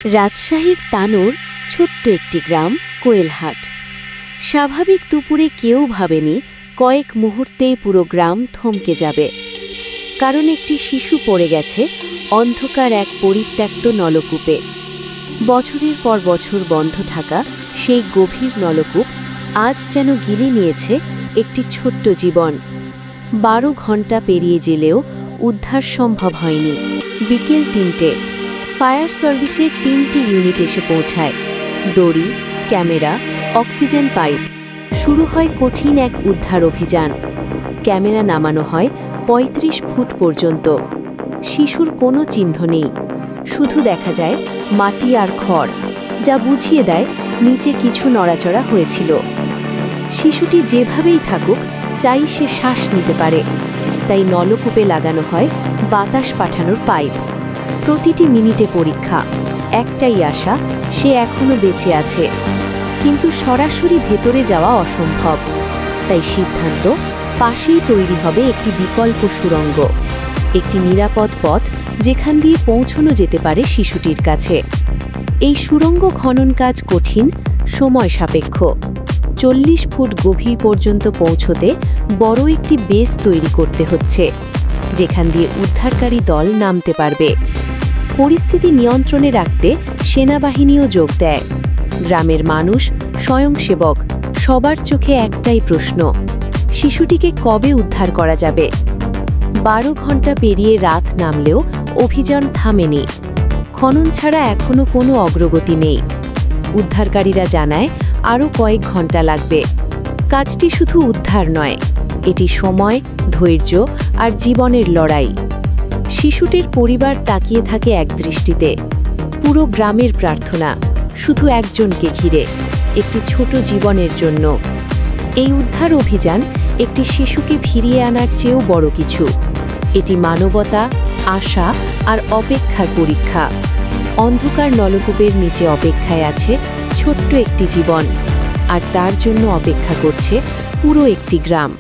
রাজশাহীর তানোর ছোট্ট একটি গ্রাম কোয়েলহাট। স্বাভাবিক দুপুরে কেউ ভাবেনি কয়েক মুহূর্তেই পুরো গ্রাম থমকে যাবে, কারণ একটি শিশু পড়ে গেছে অন্ধকার এক পরিত্যক্ত নলকূপে। বছরের পর বছর বন্ধ থাকা সেই গভীর নলকূপ আজ যেন গিলে নিয়েছে একটি ছোট্ট জীবন। 12 ঘন্টা পেরিয়ে গেলেও উদ্ধার সম্ভব হয়নি। বিকেল 3টে ফায়ার সার্ভিসের 3টি ইউনিট এসে পৌঁছায়। দড়ি, ক্যামেরা, অক্সিজেন পাইপ। শুরু হয় কঠিন এক উদ্ধার অভিযান। ক্যামেরা নামানো হয় 35 ফুট পর্যন্ত। শিশুর কোনো চিহ্ন নেই, শুধু দেখা যায় মাটি আর খড়, যা বুঝিয়ে দেয় নিচে কিছু নড়াচড়া হয়েছিল। শিশুটি যেভাবেই থাকুক চাই সে শ্বাস নিতে পারে, তাই নলকূপে লাগানো হয় বাতাস পাঠানোর পাইপ। প্রতিটি মিনিটে পরীক্ষা, একটাই আশা, সে এখনো বেঁচে আছে। কিন্তু সরাসরি ভেতরে যাওয়া অসম্ভব, তাই সিদ্ধান্ত পাশেই তৈরি হবে একটি বিকল্প সুড়ঙ্গ, একটি নিরাপদ পথ যেখান দিয়ে পৌঁছানো যেতে পারে শিশুটির কাছে। এই সুড়ঙ্গ খনন কাজ কঠিন, সময় সাপেক্ষ। 40 ফুট গভীর পর্যন্ত পৌঁছতে বড় একটি বেস তৈরি করতে হচ্ছে, যেখান দিয়ে উদ্ধারকারী দল নামতে পারবে। পরিস্থিতি নিয়ন্ত্রণে রাখতে সেনাবাহিনীও যোগ দেয়। গ্রামের মানুষ, স্বয়ংসেবক, সবার চোখে একটাই প্রশ্ন: শিশুটিকে কবে উদ্ধার করা যাবে? 12 ঘন্টা পেরিয়ে রাত নামলেও অভিযান থামেনি। খনন ছাড়া এখনো কোনো অগ্রগতি নেই। উদ্ধারকারীরা জানায় আরও কয়েক ঘন্টা লাগবে। কাজটি শুধু উদ্ধার নয়, এটি সময়, ধৈর্য আর জীবনের লড়াই। শিশুটির পরিবার তাকিয়ে থাকে এক দৃষ্টিতে। পুরো গ্রামের প্রার্থনা শুধু একজনকে ঘিরে, একটি ছোট জীবনের জন্য। এই উদ্ধার অভিযান একটি শিশুকে ফিরিয়ে আনার চেয়েও বড় কিছু। এটি মানবতা, আশা আর অপেক্ষার পরীক্ষা। অন্ধকার নলকূপের নিচে অপেক্ষায় আছে ছোট্ট একটি জীবন, আর তার জন্য অপেক্ষা করছে পুরো একটি গ্রাম।